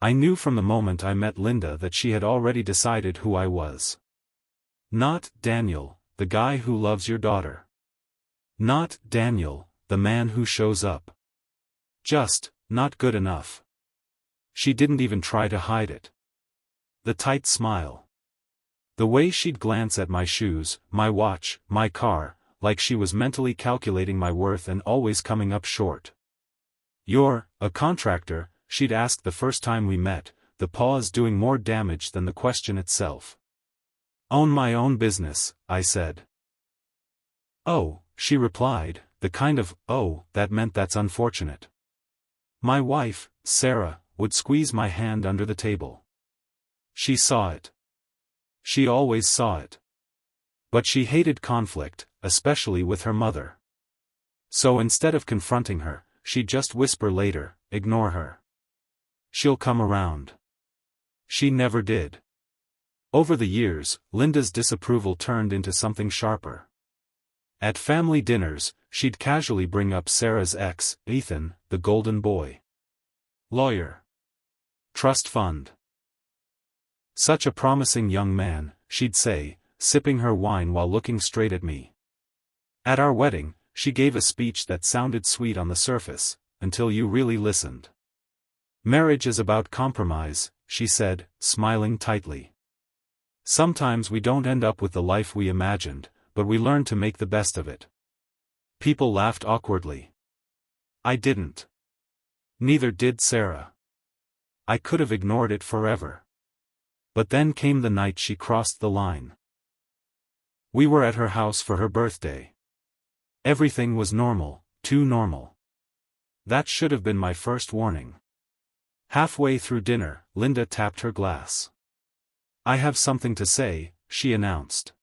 I knew from the moment I met Linda that she had already decided who I was. Not Daniel, the guy who loves your daughter. Not Daniel, the man who shows up. Just, not good enough. She didn't even try to hide it. The tight smile. The way she'd glance at my shoes, my watch, my car, like she was mentally calculating my worth and always coming up short. "You're a contractor?" she'd ask the first time we met, the pause doing more damage than the question itself. "Own my own business," I said. "Oh," she replied, the kind of "oh" that meant that's unfortunate. My wife, Sarah, would squeeze my hand under the table. She saw it. She always saw it. But she hated conflict, especially with her mother. So instead of confronting her, she'd just whisper later, "Ignore her. She'll come around." She never did. Over the years, Linda's disapproval turned into something sharper. At family dinners, she'd casually bring up Sarah's ex, Ethan, the golden boy. Lawyer. Trust fund. Such a promising young man, she'd say, sipping her wine while looking straight at me. At our wedding, she gave a speech that sounded sweet on the surface, until you really listened. "Marriage is about compromise," she said, smiling tightly. "Sometimes we don't end up with the life we imagined, but we learn to make the best of it." People laughed awkwardly. I didn't. Neither did Sarah. I could have ignored it forever. But then came the night she crossed the line. We were at her house for her birthday. Everything was normal, too normal. That should have been my first warning. Halfway through dinner, Linda tapped her glass. "I have something to say," she announced.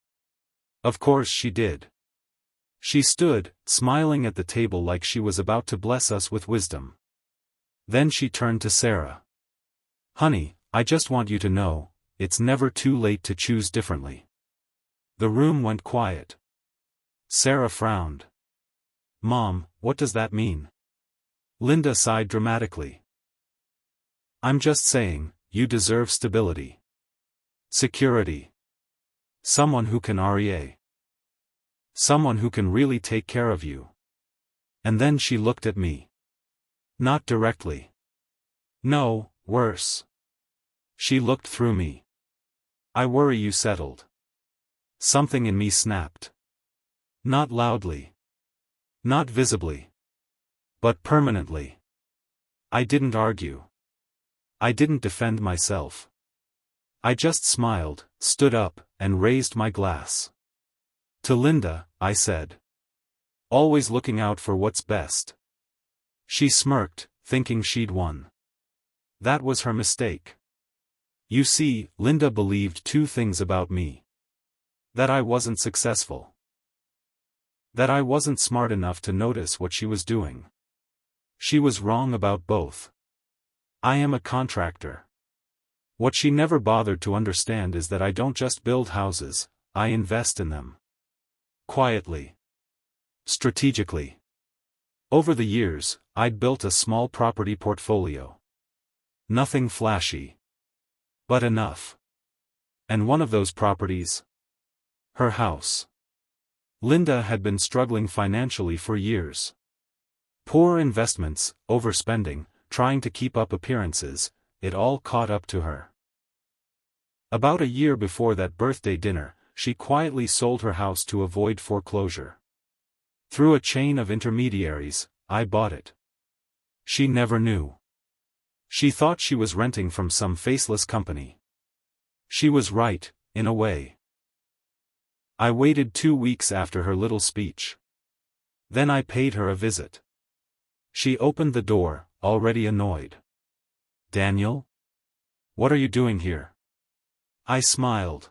Of course she did. She stood, smiling at the table like she was about to bless us with wisdom. Then she turned to Sarah. "Honey, I just want you to know, it's never too late to choose differently." The room went quiet. Sarah frowned. "Mom, what does that mean?" Linda sighed dramatically. "I'm just saying, you deserve stability. Security. Someone who can REA. Someone who can really take care of you." And then she looked at me. Not directly. No, worse. She looked through me. "I worry you settled." Something in me snapped. Not loudly. Not visibly. But permanently. I didn't argue. I didn't defend myself. I just smiled, stood up, and raised my glass. "To Linda," I said. "Always looking out for what's best." She smirked, thinking she'd won. That was her mistake. You see, Linda believed two things about me. That I wasn't successful. That I wasn't smart enough to notice what she was doing. She was wrong about both. I am a contractor. What she never bothered to understand is that I don't just build houses, I invest in them. Quietly. Strategically. Over the years, I'd built a small property portfolio. Nothing flashy. But enough. And one of those properties? Her house. Linda had been struggling financially for years. Poor investments, overspending, trying to keep up appearances, it all caught up to her. About a year before that birthday dinner, she quietly sold her house to avoid foreclosure. Through a chain of intermediaries, I bought it. She never knew. She thought she was renting from some faceless company. She was right, in a way. I waited 2 weeks after her little speech. Then I paid her a visit. She opened the door, already annoyed. "Daniel? What are you doing here?" I smiled.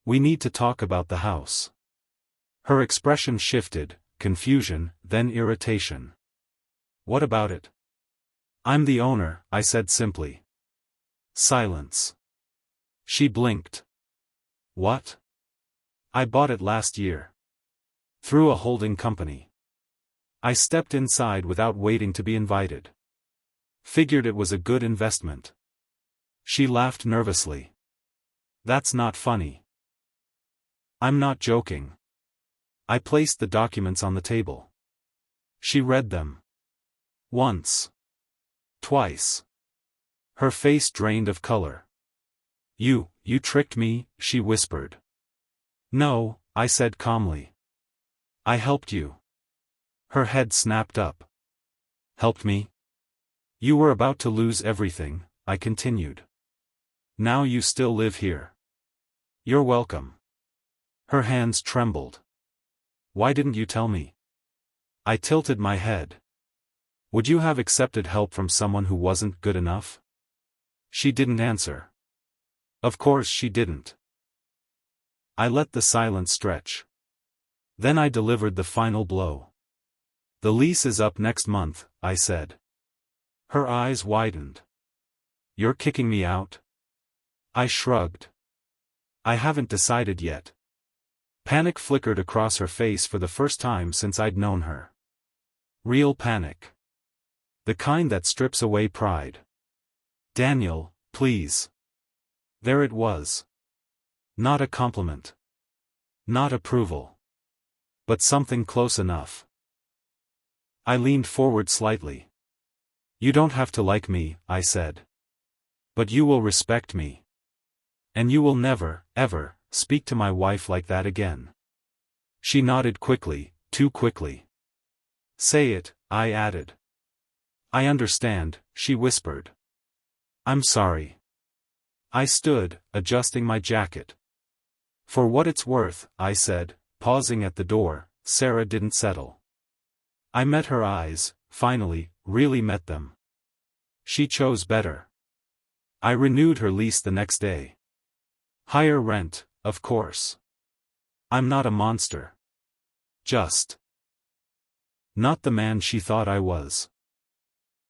"We need to talk about the house." Her expression shifted, confusion, then irritation. "What about it?" "I'm the owner," I said simply. Silence. She blinked. "What?" "I bought it last year. Through a holding company." I stepped inside without waiting to be invited. Figured it was a good investment. She laughed nervously. That's not funny. I'm not joking. I placed the documents on the table. She read them. Once. Twice. Her face drained of color. You tricked me," she whispered. "No," I said calmly. "I helped you." Her head snapped up. "Helped me? You were about to lose everything," I continued. "Now you still live here. You're welcome." Her hands trembled. "Why didn't you tell me?" I tilted my head. "Would you have accepted help from someone who wasn't good enough?" She didn't answer. Of course she didn't. I let the silence stretch. Then I delivered the final blow. "The lease is up next month," I said. Her eyes widened. "You're kicking me out?" I shrugged. "I haven't decided yet." Panic flickered across her face for the first time since I'd known her. Real panic. The kind that strips away pride. "Daniel, please." There it was. Not a compliment. Not approval. But something close enough. I leaned forward slightly. "You don't have to like me," I said. "But you will respect me. And you will never, ever, speak to my wife like that again." She nodded quickly, too quickly. "Say it," I added. "I understand," she whispered. "I'm sorry." I stood, adjusting my jacket. "For what it's worth," I said, pausing at the door, Sarah didn't settle. I met her eyes, finally, really met them. She chose better. I renewed her lease the next day. Higher rent, of course. I'm not a monster. Just not the man she thought I was.